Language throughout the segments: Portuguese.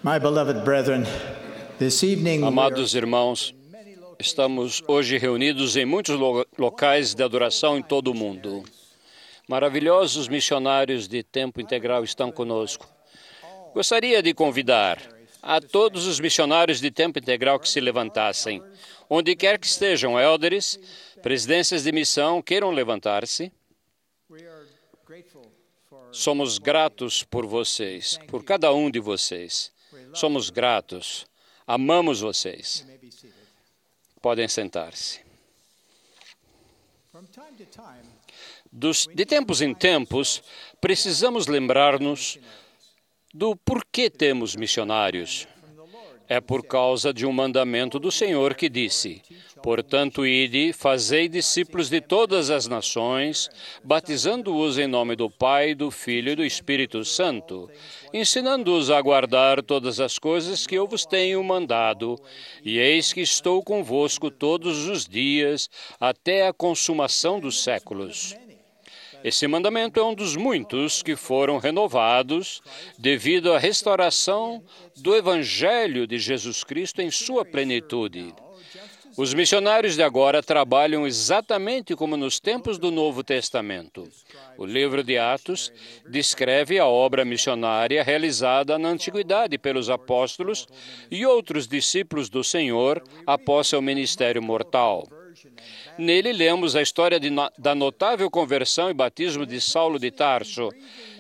My beloved brethren, this evening Amados irmãos, estamos hoje reunidos em muitos locais de adoração em todo o mundo. Maravilhosos missionários de tempo integral estão conosco. Gostaria de convidar a todos os missionários de tempo integral que se levantassem. Onde quer que estejam, elders, presidências de missão, queiram levantar-se. Somos gratos por vocês, por cada um de vocês. Somos gratos. Amamos vocês. Podem sentar-se. De tempos em tempos, precisamos lembrar-nos do porquê temos missionários. É por causa de um mandamento do Senhor que disse: portanto, ide, fazei discípulos de todas as nações, batizando-os em nome do Pai, do Filho e do Espírito Santo, ensinando-os a guardar todas as coisas que eu vos tenho mandado, e eis que estou convosco todos os dias, até a consumação dos séculos. Esse mandamento é um dos muitos que foram renovados devido à restauração do Evangelho de Jesus Cristo em sua plenitude. Os missionários de agora trabalham exatamente como nos tempos do Novo Testamento. O livro de Atos descreve a obra missionária realizada na Antiguidade pelos apóstolos e outros discípulos do Senhor após seu ministério mortal. Nele lemos a história da notável conversão e batismo de Saulo de Tarso,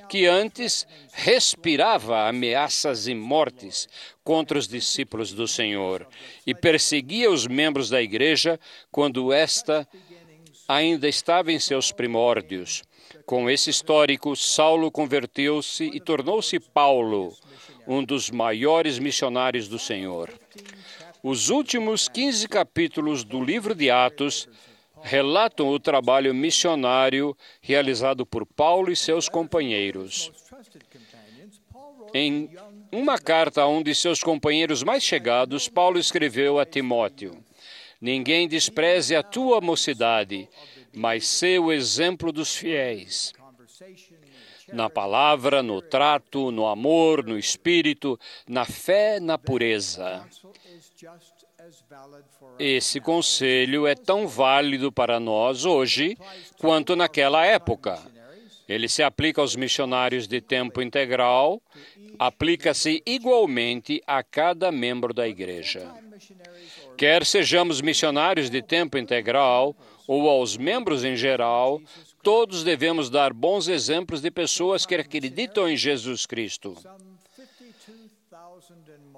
que antes respirava ameaças e mortes contra os discípulos do Senhor e perseguia os membros da igreja quando esta ainda estava em seus primórdios. Com esse histórico, Saulo converteu-se e tornou-se Paulo, um dos maiores missionários do Senhor. Os últimos 15 capítulos do livro de Atos relatam o trabalho missionário realizado por Paulo e seus companheiros. Em uma carta a um de seus companheiros mais chegados, Paulo escreveu a Timóteo: ninguém despreze a tua mocidade, mas sê o exemplo dos fiéis. Na palavra, no trato, no amor, no espírito, na fé, na pureza. Esse conselho é tão válido para nós hoje quanto naquela época. Ele se aplica aos missionários de tempo integral, aplica-se igualmente a cada membro da igreja. Quer sejamos missionários de tempo integral ou aos membros em geral, todos devemos dar bons exemplos de pessoas que acreditam em Jesus Cristo.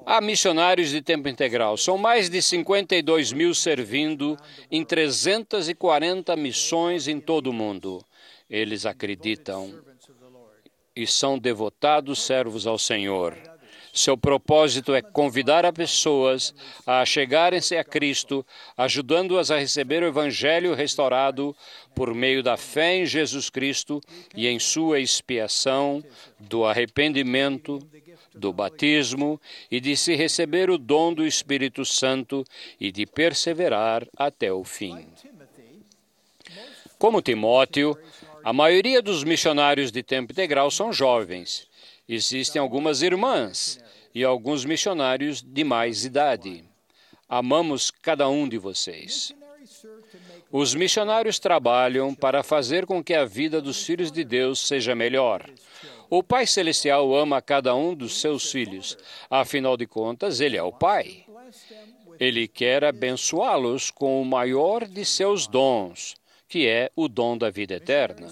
Há missionários de tempo integral. São mais de 52 mil servindo em 340 missões em todo o mundo. Eles acreditam e são devotados servos ao Senhor. Seu propósito é convidar as pessoas a chegarem-se a Cristo, ajudando-as a receber o Evangelho restaurado por meio da fé em Jesus Cristo e em sua expiação, do arrependimento, do batismo e de se receber o dom do Espírito Santo e de perseverar até o fim. Como Timóteo, a maioria dos missionários de tempo integral são jovens. Existem algumas irmãs e alguns missionários de mais idade. Amamos cada um de vocês. Os missionários trabalham para fazer com que a vida dos filhos de Deus seja melhor. O Pai Celestial ama cada um dos seus filhos. Afinal de contas, Ele é o Pai. Ele quer abençoá-los com o maior de seus dons, que é o dom da vida eterna.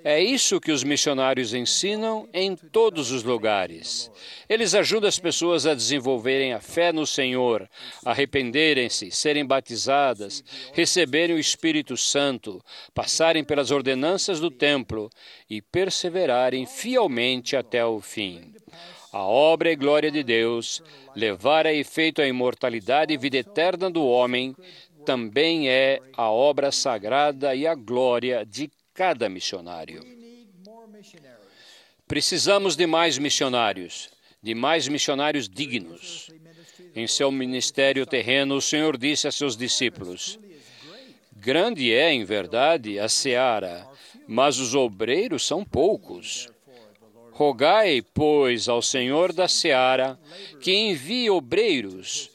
É isso que os missionários ensinam em todos os lugares. Eles ajudam as pessoas a desenvolverem a fé no Senhor, arrependerem-se, serem batizadas, receberem o Espírito Santo, passarem pelas ordenanças do templo e perseverarem fielmente até o fim. A obra e glória de Deus, levar a efeito a imortalidade e vida eterna do homem, também é a obra sagrada e a glória de cada missionário. Precisamos de mais missionários dignos. Em seu ministério terreno, o Senhor disse a seus discípulos: grande é, em verdade, a seara, mas os obreiros são poucos. Rogai, pois, ao Senhor da seara que envie obreiros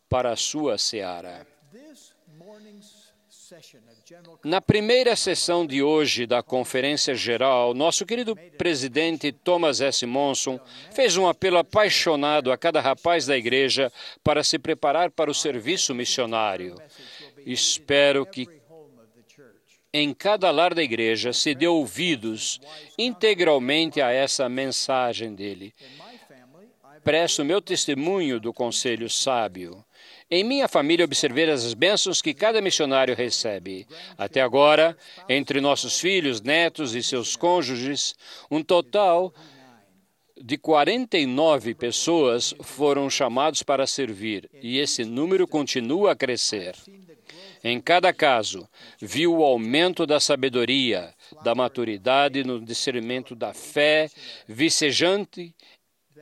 para a sua seara. Na primeira sessão de hoje da Conferência Geral, nosso querido presidente Thomas S. Monson fez um apelo apaixonado a cada rapaz da igreja para se preparar para o serviço missionário. Espero que em cada lar da igreja se dê ouvidos integralmente a essa mensagem dele. Presto meu testemunho do conselho sábio. Em minha família, observei as bênçãos que cada missionário recebe. Até agora, entre nossos filhos, netos e seus cônjuges, um total de 49 pessoas foram chamados para servir, e esse número continua a crescer. Em cada caso, vi o aumento da sabedoria, da maturidade no discernimento da fé vicejante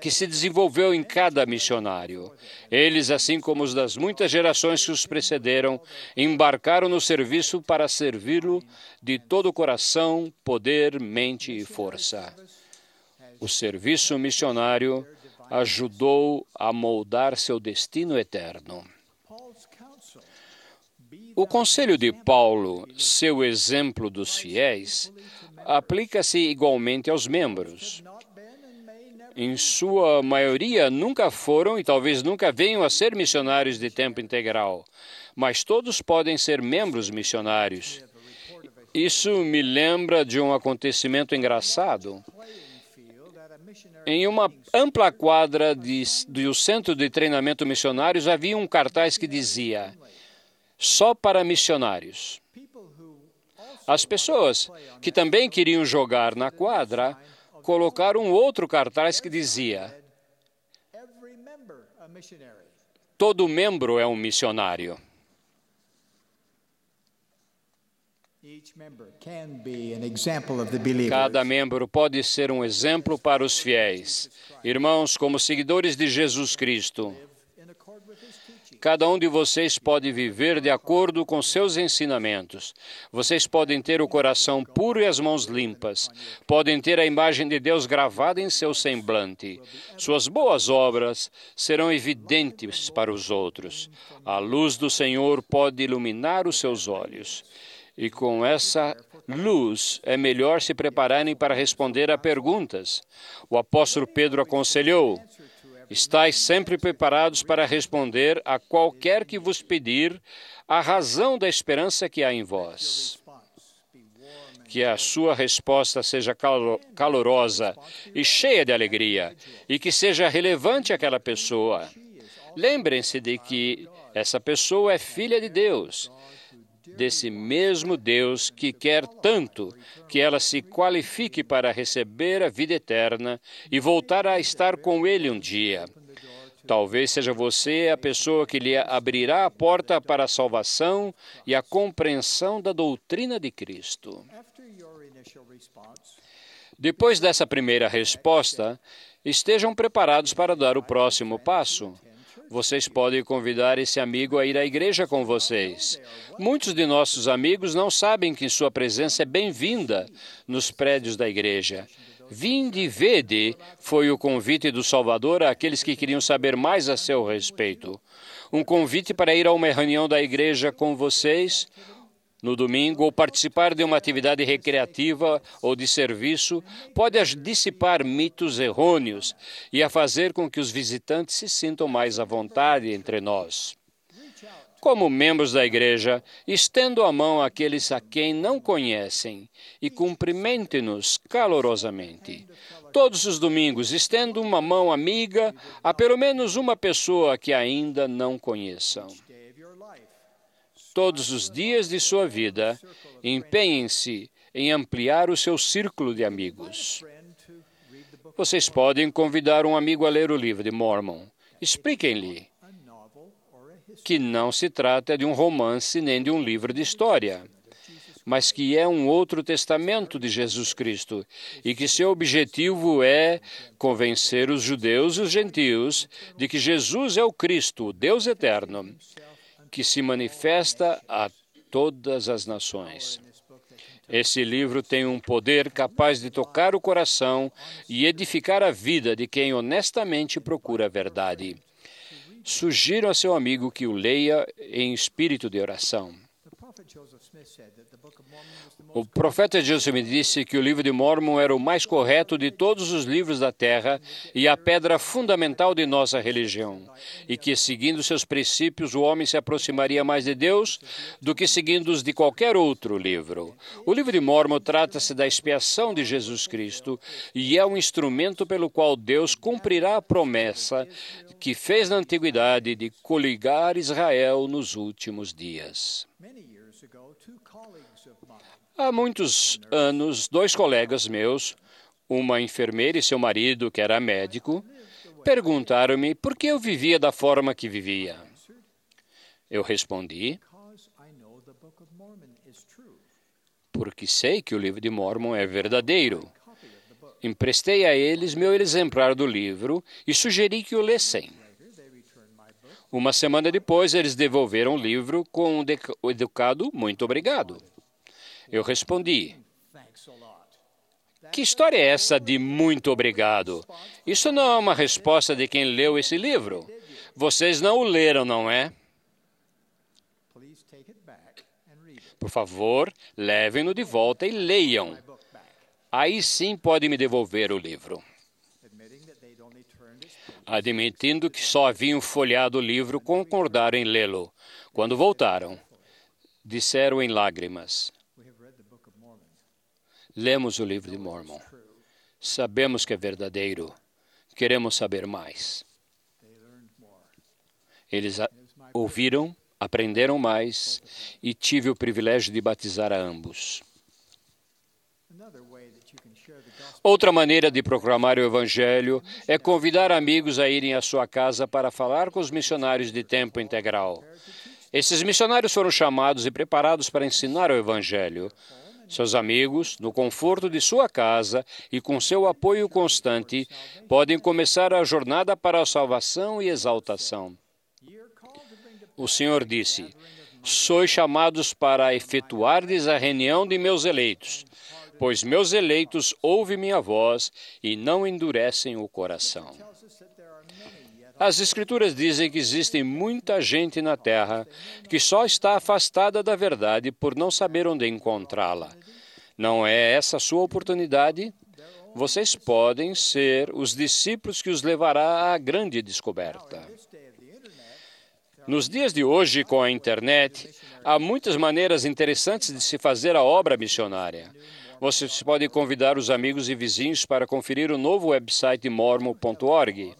que se desenvolveu em cada missionário. Eles, assim como os das muitas gerações que os precederam, embarcaram no serviço para servi-lo de todo o coração, poder, mente e força. O serviço missionário ajudou a moldar seu destino eterno. O conselho de Paulo, seu exemplo dos fiéis, aplica-se igualmente aos membros. Em sua maioria, nunca foram e talvez nunca venham a ser missionários de tempo integral, mas todos podem ser membros missionários. Isso me lembra de um acontecimento engraçado. Em uma ampla quadra do Centro de Treinamento Missionários havia um cartaz que dizia: só para missionários. As pessoas que também queriam jogar na quadra colocaram um outro cartaz que dizia: todo membro é um missionário. Cada membro pode ser um exemplo para os fiéis. Irmãos, como seguidores de Jesus Cristo, cada um de vocês pode viver de acordo com seus ensinamentos. Vocês podem ter o coração puro e as mãos limpas. Podem ter a imagem de Deus gravada em seu semblante. Suas boas obras serão evidentes para os outros. A luz do Senhor pode iluminar os seus olhos. E com essa luz é melhor se prepararem para responder a perguntas. O apóstolo Pedro aconselhou: estais sempre preparados para responder a qualquer que vos pedir a razão da esperança que há em vós. Que a sua resposta seja calorosa e cheia de alegria, e que seja relevante àquela pessoa. Lembrem-se de que essa pessoa é filha de Deus, desse mesmo Deus que quer tanto que ela se qualifique para receber a vida eterna e voltar a estar com Ele um dia. Talvez seja você a pessoa que lhe abrirá a porta para a salvação e a compreensão da doutrina de Cristo. Depois dessa primeira resposta, estejam preparados para dar o próximo passo. Vocês podem convidar esse amigo a ir à igreja com vocês. Muitos de nossos amigos não sabem que sua presença é bem-vinda nos prédios da igreja. Vinde e vede foi o convite do Salvador àqueles que queriam saber mais a seu respeito. Um convite para ir a uma reunião da igreja com vocês no domingo, ou participar de uma atividade recreativa ou de serviço, pode dissipar mitos errôneos e a fazer com que os visitantes se sintam mais à vontade entre nós. Como membros da igreja, estendo a mão àqueles a quem não conhecem e cumprimente-nos calorosamente. Todos os domingos, estendo uma mão amiga a pelo menos uma pessoa que ainda não conheçam. Todos os dias de sua vida, empenhem-se em ampliar o seu círculo de amigos. Vocês podem convidar um amigo a ler o livro de Mormon. Expliquem-lhe que não se trata de um romance nem de um livro de história, mas que é um outro testamento de Jesus Cristo e que seu objetivo é convencer os judeus e os gentios de que Jesus é o Cristo, o Deus eterno, que se manifesta a todas as nações. Esse livro tem um poder capaz de tocar o coração e edificar a vida de quem honestamente procura a verdade. Sugiro a seu amigo que o leia em espírito de oração. O profeta Joseph me disse que o livro de Mórmon era o mais correto de todos os livros da terra e a pedra fundamental de nossa religião, e que, seguindo seus princípios, o homem se aproximaria mais de Deus do que seguindo os de qualquer outro livro. O livro de Mórmon trata-se da expiação de Jesus Cristo e é um instrumento pelo qual Deus cumprirá a promessa que fez na antiguidade de coligar Israel nos últimos dias. Há muitos anos, 2 colegas meus, uma enfermeira e seu marido, que era médico, perguntaram-me por que eu vivia da forma que vivia. Eu respondi, porque sei que o livro de Mórmon é verdadeiro. Emprestei a eles meu exemplar do livro e sugeri que o lessem. Uma semana depois, eles devolveram o livro com um educado muito obrigado. Eu respondi, que história é essa de muito obrigado? Isso não é uma resposta de quem leu esse livro. Vocês não o leram, não é? Por favor, levem-no de volta e leiam. Aí sim pode me devolver o livro. Admitindo que só haviam folheado o livro, concordaram em lê-lo. Quando voltaram, disseram em lágrimas, lemos o livro de Mórmon. Sabemos que é verdadeiro. Queremos saber mais. Eles ouviram, aprenderam mais e tive o privilégio de batizar a ambos. Outra maneira de proclamar o Evangelho é convidar amigos a irem à sua casa para falar com os missionários de tempo integral. Esses missionários foram chamados e preparados para ensinar o Evangelho. Seus amigos, no conforto de sua casa e com seu apoio constante, podem começar a jornada para a salvação e exaltação. O Senhor disse, sois chamados para efetuardes a reunião de meus eleitos, pois meus eleitos ouvem minha voz e não endurecem o coração. As Escrituras dizem que existe muita gente na terra que só está afastada da verdade por não saber onde encontrá-la. Não é essa a sua oportunidade? Vocês podem ser os discípulos que os levará à grande descoberta. Nos dias de hoje, com a internet, há muitas maneiras interessantes de se fazer a obra missionária. Vocês podem convidar os amigos e vizinhos para conferir o novo website mormon.org.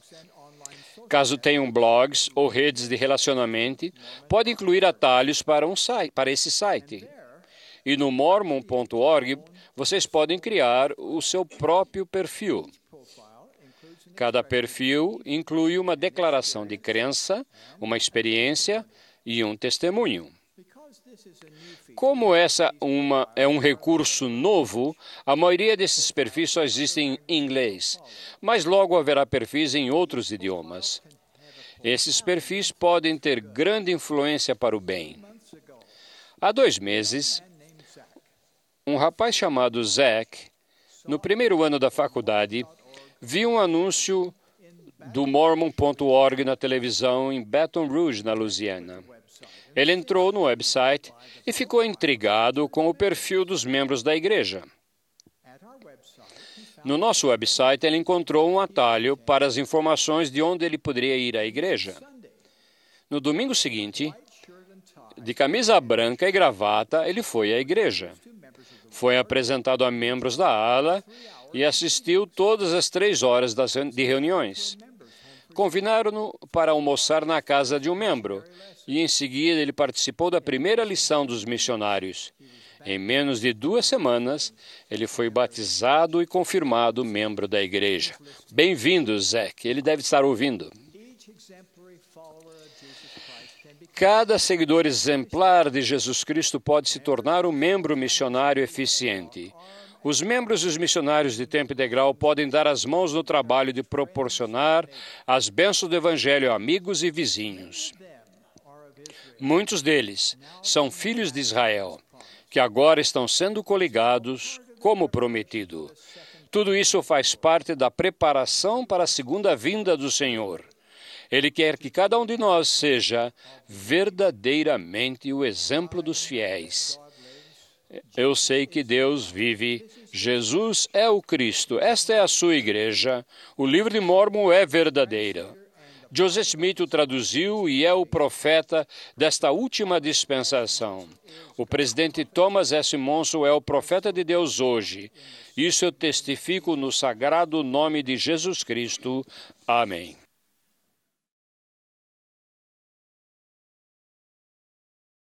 Caso tenham blogs ou redes de relacionamento, pode incluir atalhos para esse site. E no mormon.org, vocês podem criar o seu próprio perfil. Cada perfil inclui uma declaração de crença, uma experiência e um testemunho. Como essa é um recurso novo, a maioria desses perfis só existem em inglês, mas logo haverá perfis em outros idiomas. Esses perfis podem ter grande influência para o bem. Há 2 meses, um rapaz chamado Zach, no primeiro ano da faculdade, viu um anúncio do Mormon.org na televisão em Baton Rouge, na Louisiana. Ele entrou no website e ficou intrigado com o perfil dos membros da igreja. No nosso website, ele encontrou um atalho para as informações de onde ele poderia ir à igreja. No domingo seguinte, de camisa branca e gravata, ele foi à igreja. Foi apresentado a membros da ala e assistiu todas as 3 horas de reuniões. Convidaram-no para almoçar na casa de um membro e, em seguida, ele participou da primeira lição dos missionários. Em menos de 2 semanas, ele foi batizado e confirmado membro da igreja. Bem-vindo, Zach. Ele deve estar ouvindo. Cada seguidor exemplar de Jesus Cristo pode se tornar um membro missionário eficiente. Os membros e os missionários de tempo integral podem dar as mãos no trabalho de proporcionar as bênçãos do Evangelho a amigos e vizinhos. Muitos deles são filhos de Israel. que agora estão sendo coligados, como prometido. Tudo isso faz parte da preparação para a segunda vinda do Senhor. Ele quer que cada um de nós seja verdadeiramente o exemplo dos fiéis. Eu sei que Deus vive, Jesus é o Cristo, esta é a sua igreja, o livro de Mórmon é verdadeiro. Joseph Smith o traduziu e é o profeta desta última dispensação. O presidente Thomas S. Monson é o profeta de Deus hoje. Isso eu testifico no sagrado nome de Jesus Cristo. Amém.